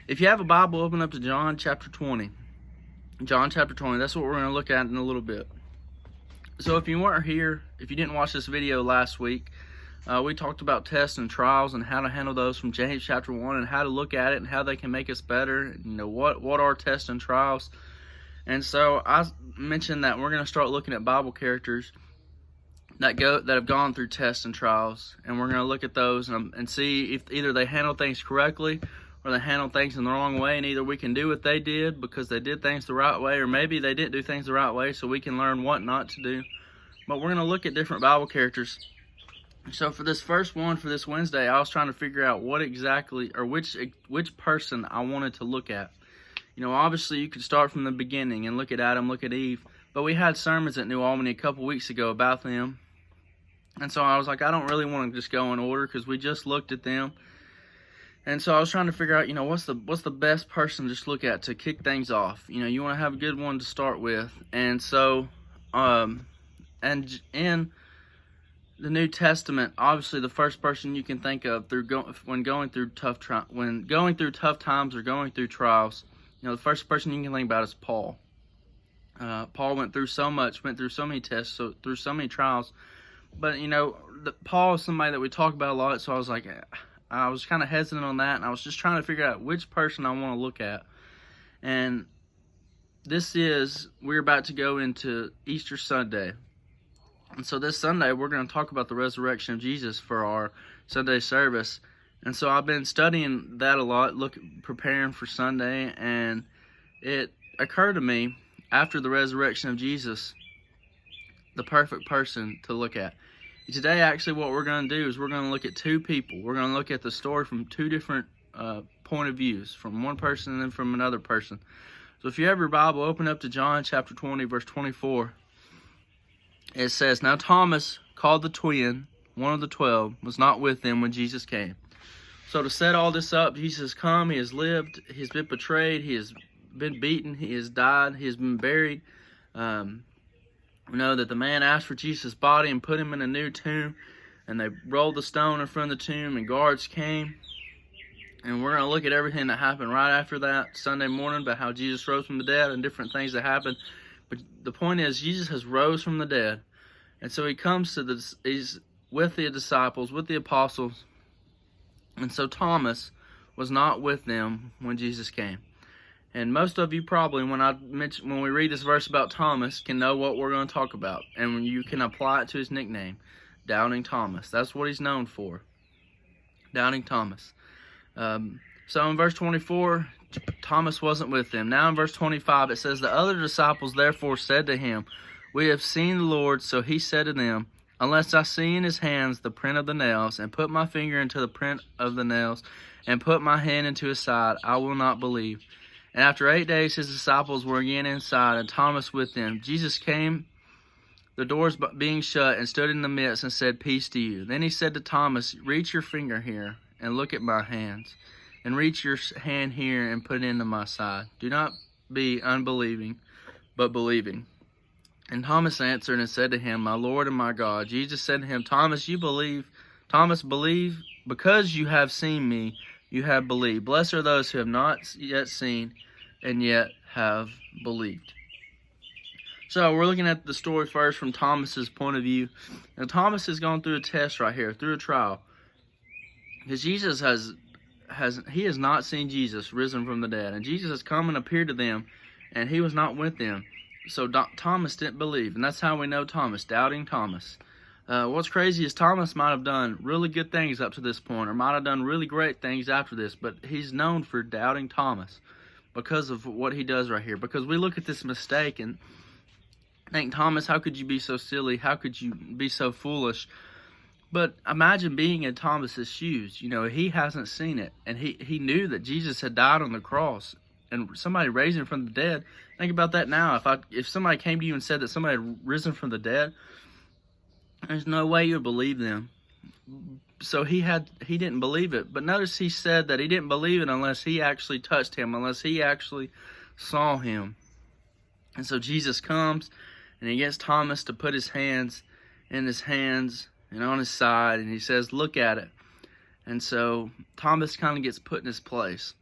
If you have a Bible, open up to John chapter 20. John chapter 20, that's what we're going to look at in a little bit. So if you weren't here, if you didn't watch this video last week, we talked about tests and trials and how to handle those from James chapter 1 and how to look at it and how they can make us better. You know, what are tests and trials? And so I mentioned that we're going to start looking at Bible characters that have gone through tests and trials, and we're going to look at those and see if either they handle things correctly or they handle things in the wrong way, and either we can do what they did because they did things the right way, or maybe they didn't do things the right way, so we can learn what not to do. But we're going to look at different Bible characters. So for this first one, for this Wednesday, I was trying to figure out what exactly, or which person I wanted to look at. You know, obviously you could start from the beginning and look at Adam, look at Eve, but we had sermons at New Albany a couple weeks ago about them. And so I was like, I don't really want to just go in order because we just looked at them. And so I was trying to figure out, you know, what's the best person to just look at to kick things off. You know, you want to have a good one to start with. And so, and in the New Testament, obviously the first person you can think of when going through tough times or going through trials, you know, the first person you can think about is Paul. Paul went through so much, went through so many tests, through so many trials. But, you know, Paul is somebody that we talk about a lot, so I was like, I was kind of hesitant on that, and I was just trying to figure out which person I want to look at. And we're about to go into Easter Sunday. And so this Sunday, we're going to talk about the resurrection of Jesus for our Sunday service. And so I've been studying that a lot, preparing for Sunday, and it occurred to me, after the resurrection of Jesus, the perfect person to look at. Today, actually, what we're going to do is we're going to look at two people. We're going to look at the story from two different point of views, from one person and then from another person. So if you have your Bible, open up to John chapter 20, verse 24. It says, "Now Thomas, called the twin, one of the 12, was not with them when Jesus came." So to set all this up, Jesus has come, he has lived, he's been betrayed, he has been beaten, he has died, he has been buried. We know that the man asked for Jesus' body and put him in a new tomb, and they rolled the stone in front of the tomb, and guards came. And we're going to look at everything that happened right after that Sunday morning, about how Jesus rose from the dead and different things that happened. But the point is, Jesus has rose from the dead, and so he comes to he's with the disciples, with the apostles, and so Thomas was not with them when Jesus came. And most of you probably, when we read this verse about Thomas, can know what we're going to talk about. And you can apply it to his nickname, Doubting Thomas. That's what he's known for, Doubting Thomas. So in verse 24, Thomas wasn't with them. Now in verse 25, it says, "The other disciples therefore said to him, 'We have seen the Lord.' So he said to them, 'Unless I see in his hands the print of the nails, and put my finger into the print of the nails, and put my hand into his side, I will not believe.' And after 8 days, his disciples were again inside, and Thomas with them. Jesus came, the doors being shut, and stood in the midst, and said, 'Peace to you.' Then he said to Thomas, 'Reach your finger here, and look at my hands, and reach your hand here, and put it into my side. Do not be unbelieving, but believing.' And Thomas answered and said to him, 'My Lord and my God.' Jesus said to him, 'Thomas, believe, because you have seen me, you have believed. Blessed are those who have not yet seen and yet have believed.'" So we're looking at the story first from Thomas's point of view. Now Thomas has gone through a test right here, through a trial. Because Jesus has not seen Jesus risen from the dead. And Jesus has come and appeared to them, and he was not with them. So Thomas didn't believe. And that's how we know Thomas, Doubting Thomas. What's crazy is Thomas might have done really good things up to this point, or might have done really great things after this, but he's known for Doubting Thomas because of what he does right here. Because we look at this mistake and think, Thomas, how could you be so silly? How could you be so foolish? But imagine being in Thomas's shoes. You know, he hasn't seen it, and he knew that Jesus had died on the cross, and somebody raised him from the dead. Think about that now. If somebody came to you and said that somebody had risen from the dead, there's no way you'd believe them. So he didn't believe it. But notice he said that he didn't believe it unless he actually touched him, unless he actually saw him. And so Jesus comes, and he gets Thomas to put his hands in his hands and on his side, and he says, "Look at it." And so Thomas kind of gets put in his place.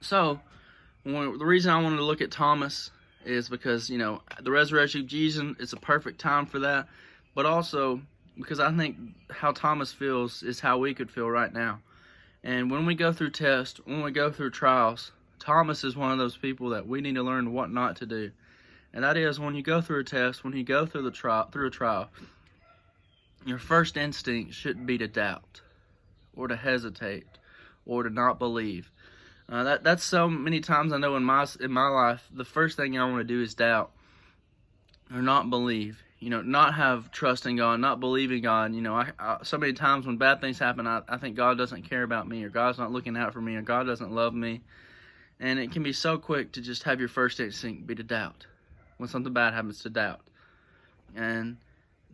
So, the reason I wanted to look at Thomas is because, the resurrection of Jesus, it's a perfect time for that. But also because I think how Thomas feels is how we could feel right now. And when we go through tests, when we go through trials, Thomas is one of those people that we need to learn what not to do. And that is, when you go through a test, when you go through a trial, your first instinct shouldn't be to doubt or to hesitate or to not believe. That's so many times I know in my life, the first thing I want to do is doubt or not believe. Not have trust in God, not believe in God. So many times when bad things happen, I think God doesn't care about me, or God's not looking out for me, or God doesn't love me. And it can be so quick to just have your first instinct be to doubt. When something bad happens, to doubt. And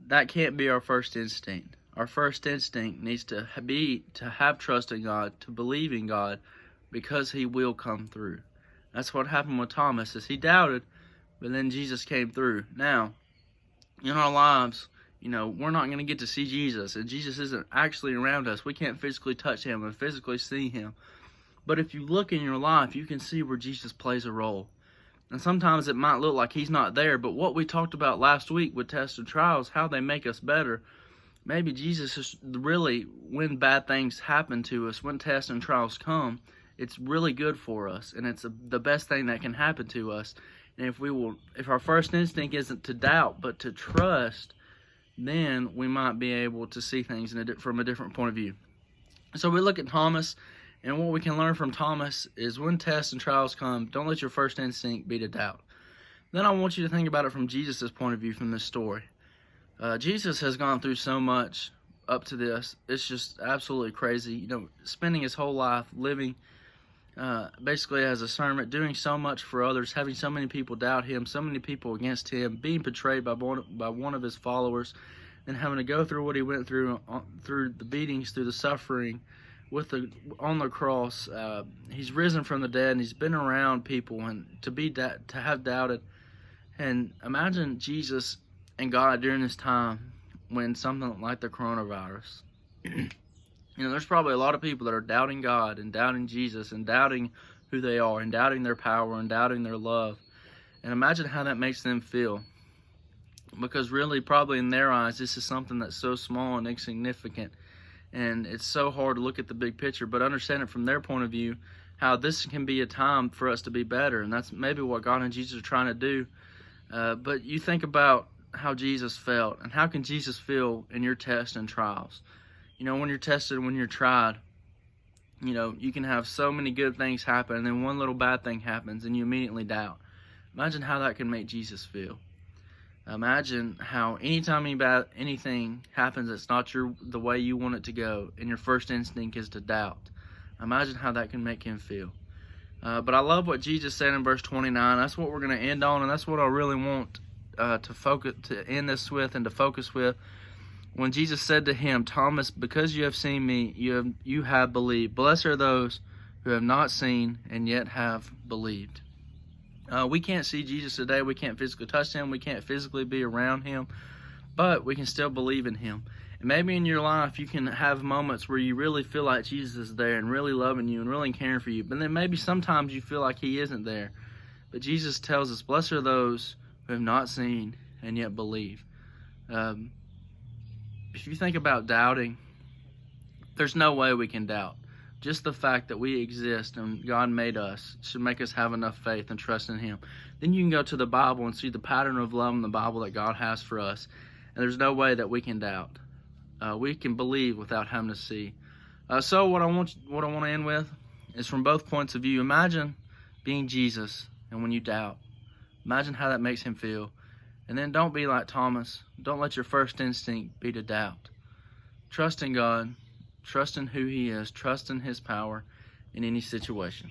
that can't be our first instinct. Our first instinct needs to be to have trust in God, to believe in God, because He will come through. That's what happened with Thomas, is he doubted, but then Jesus came through. Now, in our lives, we're not going to get to see Jesus, and Jesus isn't actually around us. We can't physically touch Him and physically see Him. But if you look in your life, you can see where Jesus plays a role. And sometimes it might look like He's not there, but what we talked about last week with tests and trials, how they make us better, maybe Jesus is really, when bad things happen to us, when tests and trials come, it's really good for us, and it's the best thing that can happen to us. And if our first instinct isn't to doubt, but to trust, then we might be able to see things from a different point of view. So we look at Thomas, and what we can learn from Thomas is when tests and trials come, don't let your first instinct be to doubt. Then I want you to think about it from Jesus' point of view from this story. Jesus has gone through so much up to this. It's just absolutely crazy. Spending His whole life living basically as a servant, doing so much for others, having so many people doubt Him, so many people against Him, being betrayed by one of His followers, and having to go through what He went through the beatings, through the suffering, on the cross. He's risen from the dead, and He's been around people, and to have doubted. And imagine Jesus and God during this time when something like the coronavirus. There's probably a lot of people that are doubting God and doubting Jesus and doubting who they are and doubting their power and doubting their love. And imagine how that makes them feel. Because really, probably in their eyes, this is something that's so small and insignificant. And it's so hard to look at the big picture, but understand it from their point of view, how this can be a time for us to be better. And that's maybe what God and Jesus are trying to do. But you think about how Jesus felt, and how can Jesus feel in your tests and trials? When you're tested, when you're tried, you can have so many good things happen, and then one little bad thing happens, and you immediately doubt. Imagine how that can make Jesus feel. Imagine how anytime anything happens that's not the way you want it to go, and your first instinct is to doubt. Imagine how that can make Him feel. But I love what Jesus said in verse 29. That's what we're going to end on, and that's what I really want to end this with and to focus with. When Jesus said to him, Thomas, because you have seen me, you have believed. Blessed are those who have not seen and yet have believed. We can't see Jesus today. We can't physically touch Him. We can't physically be around Him. But we can still believe in Him. And maybe in your life you can have moments where you really feel like Jesus is there and really loving you and really caring for you. But then maybe sometimes you feel like He isn't there. But Jesus tells us, blessed are those who have not seen and yet believe. If you think about doubting, there's no way we can doubt. Just the fact that we exist and God made us should make us have enough faith and trust in Him. Then you can go to the Bible and see the pattern of love in the Bible that God has for us. And there's no way that we can doubt. We can believe without having to see. So what I want to end with is from both points of view. Imagine being Jesus, and when you doubt, imagine how that makes Him feel. And then don't be like Thomas. Don't let your first instinct be to doubt. Trust in God. Trust in who He is. Trust in His power in any situation.